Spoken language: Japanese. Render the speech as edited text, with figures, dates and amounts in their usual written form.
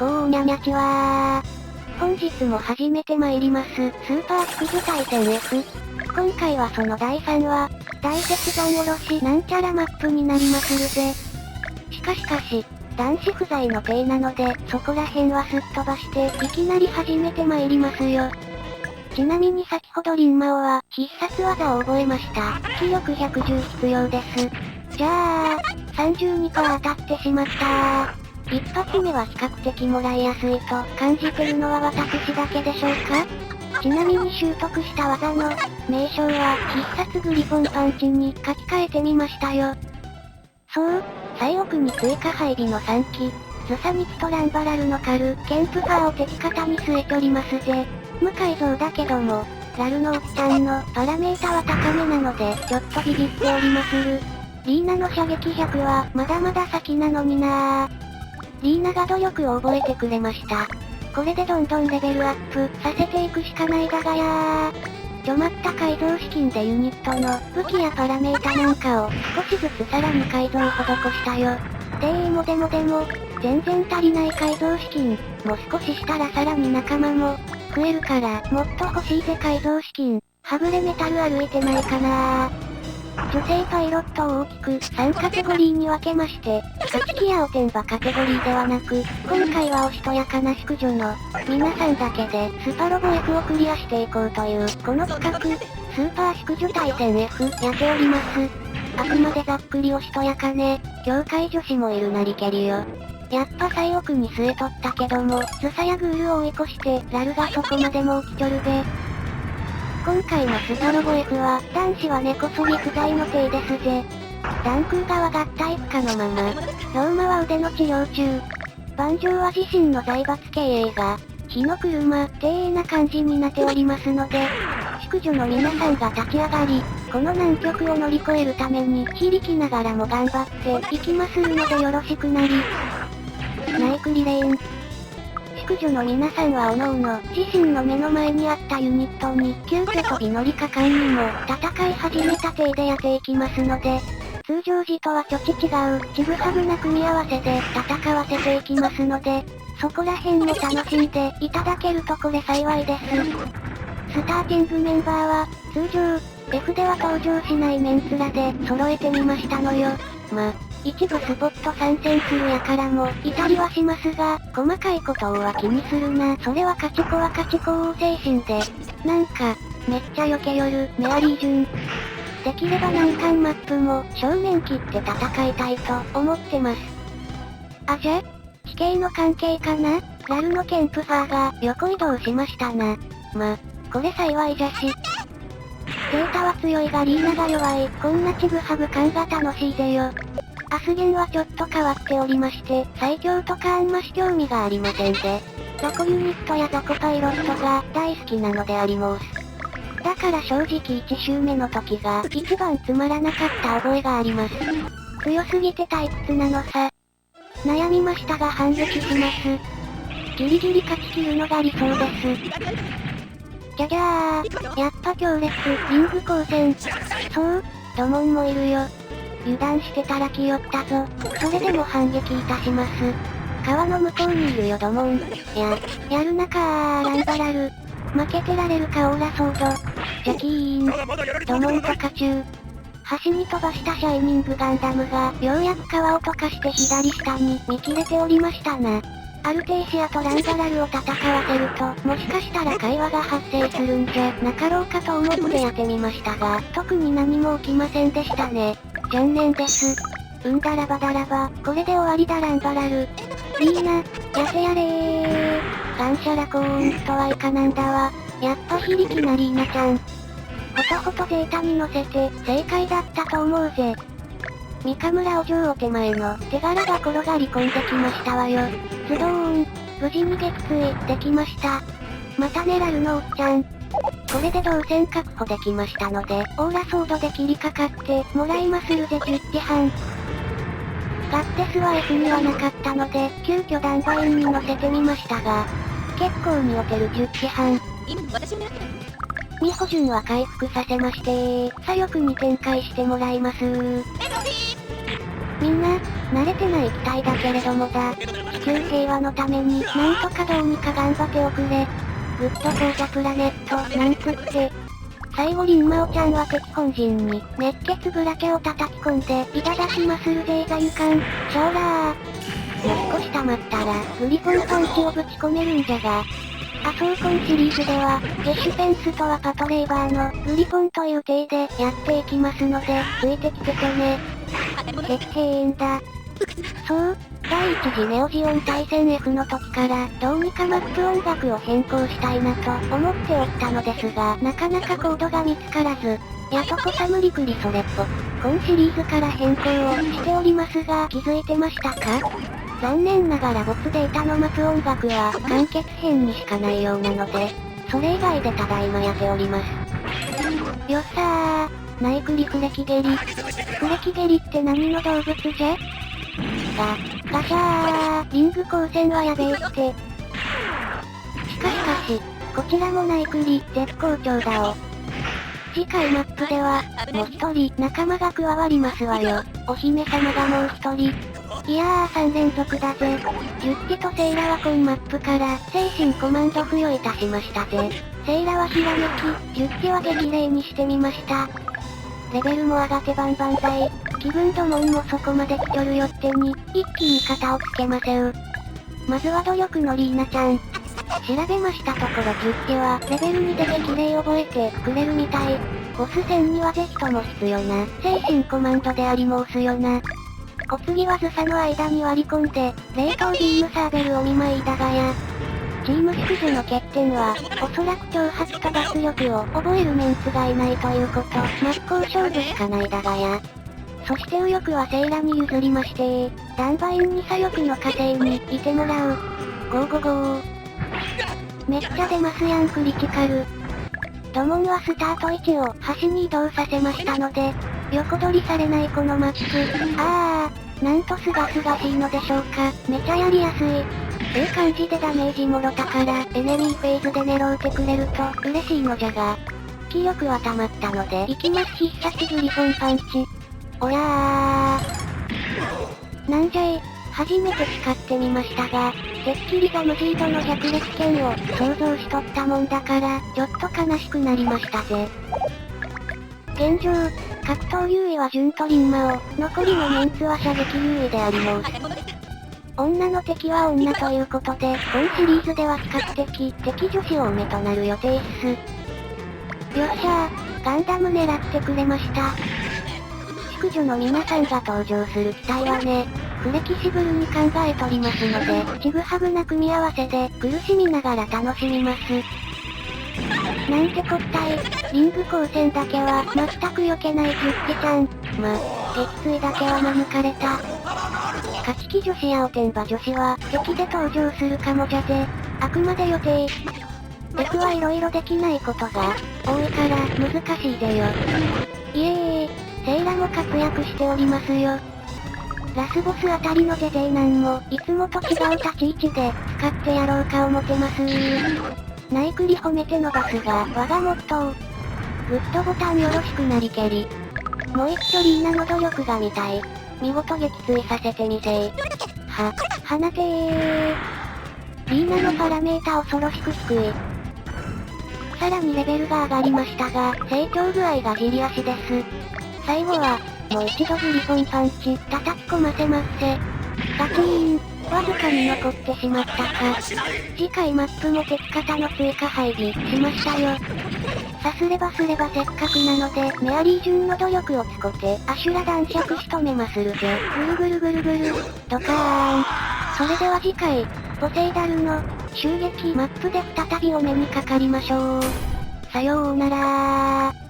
こうおにゃにゃちはー。本日も始めてまいります、スーパー淑女対戦 F。今回はその第3話、大雪山おろしなんちゃらマップになりまするぜ。しかし、男子不在の体なので、そこら辺はすっ飛ばして、いきなり始めてまいりますよ。ちなみに先ほどリンマオは、必殺技を覚えました。気力110必要です。じゃあ、32%当たってしまったー。一発目は比較的もらいやすいと感じてるのは私だけでしょうか？ちなみに習得した技の名称は必殺グリフォンパンチに書き換えてみましたよ。そう、最奥に追加配備の3機、ズサニキとランバラルのカル、ケンプファーを敵方に据えておりますぜ。無改造だけども、ラルのおっちゃんのパラメータは高めなので、ちょっとビビっておりまする。リーナの射撃100はまだまだ先なのになー。リーナが努力を覚えてくれました。これでどんどんレベルアップさせていくしかないだがやー。ちょまった改造資金でユニットの武器やパラメータなんかを少しずつさらに改造を施したよ。でも、全然足りない改造資金、もう少ししたらさらに仲間も増えるから、もっと欲しいぜ改造資金。はぐれメタル歩いてないかなー。女性パイロットを大きく3カテゴリーに分けまして、勝ち気やおてんばカテゴリーではなく、今回はおしとやかな淑女の皆さんだけでスパロボ F をクリアしていこうというこの企画、スーパー淑女対戦 F やっております。あくまでざっくりおしとやかね、業界女子もいるなりけりよ。やっぱ最奥に据えとったけども、ズサやグールを追い越してラルがそこまでも起きちょるべ。今回のスパロボ F は、男子は根こそぎ不在の体ですぜ。ダンクー側合体不可のまま、ローマは腕の治療中。万丈は自身の財閥経営が、火の車、丁寧な感じになっておりますので、淑女の皆さんが立ち上がり、この難局を乗り越えるために、非力ながらも頑張っていきまするのでよろしくなり。ナイクリレーン。淑女の皆さんは各々自身の目の前にあったユニットに急遽飛び乗り果敢にも戦い始めた体でやっていきますので、通常時とはちょち違うちぐはぐな組み合わせで戦わせていきますので、そこら辺も楽しんでいただけるとこれ幸いです。スターティングメンバーは通常 F では登場しないメンツらで揃えてみましたのよ。一部スポット参戦するやからも、いたりはしますが、細かいことをは気にするな。それは勝ち子は勝ち子を精神で。なんか、めっちゃ避けよる、メアリー順。できれば難関マップも、正面切って戦いたいと思ってます。あじゃ？地形の関係かな？ラルのケンプファーが横移動しましたな。これ幸いじゃし。データは強いがリーナが弱い、こんなちぐはぐ感が楽しいぜよ。アスゲンはちょっと変わっておりまして、最強とかあんまし興味がありませんで。雑魚ユニットや雑魚パイロットが大好きなのであります。だから正直1周目の時が一番つまらなかった覚えがあります。強すぎて退屈なのさ。悩みましたが反撃します。ギリギリ勝ち切るのが理想です。じゃじゃー、やっぱ強烈、リング光線。そう、ドモンもいるよ。油断してたら来よったぞ。それでも反撃いたします。川の向こうにいるよドモン。やるなかーランバラル。負けてられるかオーラソード。ジャキーン。ドモンとか中。端に飛ばしたシャイニングガンダムがようやく川を溶かして左下に見切れておりましたな。アルテイシアとランバラルを戦わせると、もしかしたら会話が発生するんじゃなかろうかと思ってやってみましたが、特に何も起きませんでしたね。残念です。だらばだらば、これで終わりだランバラル。リーナ、やせやれー。ガンシャラコーンとはいかなんだわ。やっぱ非力なリーナちゃん。ほとほとゼータに乗せて、正解だったと思うぜ。三河村お嬢お手前の手柄が転がり込んできましたわよ。ズドーン、無事に撃墜できました。またねラルのおっちゃん。これで動線確保できましたので、オーラソードで切りかかってもらいまするぜ10時半。ガッテスは F にはなかったので、急遽ダンバインに乗せてみましたが、結構におてる10時半。美穂順は回復させまして左翼に展開してもらいますみんな、慣れてない機体だけれどもだ。一地球平和のために、なんとかどうにか頑張っておくれ。グッドフォーザプラネット、なんつって。最後リンマオちゃんは敵本陣に、熱血ブラケを叩き込んで、いただきまするぜザユカン、ショーラー。もう少し溜まったら、グリフォンパンチをぶち込めるんじゃが。アソーコンシリーズでは、ゲシュフェンスとはパトレイバーのグリフォンという体でやっていきますので、ついてきててね。決定演だ。そう、第一次ネオジオン対戦 F の時から、どうにかマップ音楽を変更したいなと思っておったのですが、なかなかコードが見つからず、やとこさ無理くりそれっぽく、今シリーズから変更をしておりますが、気づいてましたか？残念ながらボツデータのマップ音楽は完結編にしかないようなので、それ以外でただいまやっております。よっさー、ナイクリフレキゲリ。フレキゲリって何の動物じゃ？ガシャー、リング光線はやべえって。しかし、こちらもナイクリ、絶好調だお。次回マップでは、もう一人仲間が加わりますわよ。お姫様がもう一人。いやー3連続だぜ。ジュッティとセイラは今マップから、精神コマンド付与いたしましたぜ。セイラはひらめき、ジュッティは激励にしてみました。レベルも上がってバンバンザイ。気分どもんもそこまで来とるよってに、一気に肩をつけませう。まずは努力のリーナちゃん。調べましたところジュッティは、レベル2で激励覚えてくれるみたい。ボス戦にはぜひとも必要な、精神コマンドであり申すよな。お次はズサの間に割り込んで、冷凍ビームサーベルお見舞いだがや。チーム祝辞の欠点は、おそらく挑発と脱力を覚えるメンツがいないということ、真っ向勝負しかないだがや。そして右翼はセイラに譲りましてダンバインに左翼の火星にいてもらう。ゴーゴーゴー。めっちゃ出ますやんクリティカル。ドモンはスタート位置を端に移動させましたので、横取りされないこのマップ。なんとすがすがしいのでしょうか。めちゃやりやすい。いい感じでダメージもろたから、エネミーフェーズで狙うてくれると嬉しいのじゃが。気力は溜まったので、いきます必殺グリフォンパンチ。おやー。なんじゃい、初めて使ってみましたが、てっきりザムジードの百裂剣を想像しとったもんだから、ちょっと悲しくなりましたぜ。現状、格闘優位は順とリンマオ、残りのメンツは射撃優位であり申す。女の敵は女ということで、本シリーズでは比較的、敵女子多めとなる予定っす。よっしゃー、ガンダム狙ってくれました。淑女の皆さんが登場する機体はね、フレキシブルに考えとりますので、ちぐはぐな組み合わせで苦しみながら楽しみます。なんてこったい、リング光線だけは全く避けないジュッティちゃん。撃墜だけは免れた。勝ち気女子やおてんば女子は敵で登場するかもじゃぜ。あくまで予定。F はいろいろできないことが多いから難しいぜよ。いえセイラも活躍しておりますよ。ラスボスあたりのジェジェイナンもいつもと違う立ち位置で使ってやろうか思てますナイクリ褒めて伸ばすが我がモットー。グッドボタンよろしくなりけり。もう一丁リーナの努力が見たい。見事撃墜させてみせい。放てー。リーナのパラメータ恐ろしく低い。さらにレベルが上がりましたが、成長具合がじり足です。最後は、もう一度グリフォンパンチ、叩き込ませまっせ。ガチーン、わずかに残ってしまったか。次回マップも敵方の追加配備しましたよ。さすればせっかくなので、メアリー順の努力をつこて、アシュラ男爵仕留めまするぜ。ぐるぐるぐるぐる、ドカーン。それでは次回、ポセイダルの、襲撃マップで再びお目にかかりましょう。さようならー。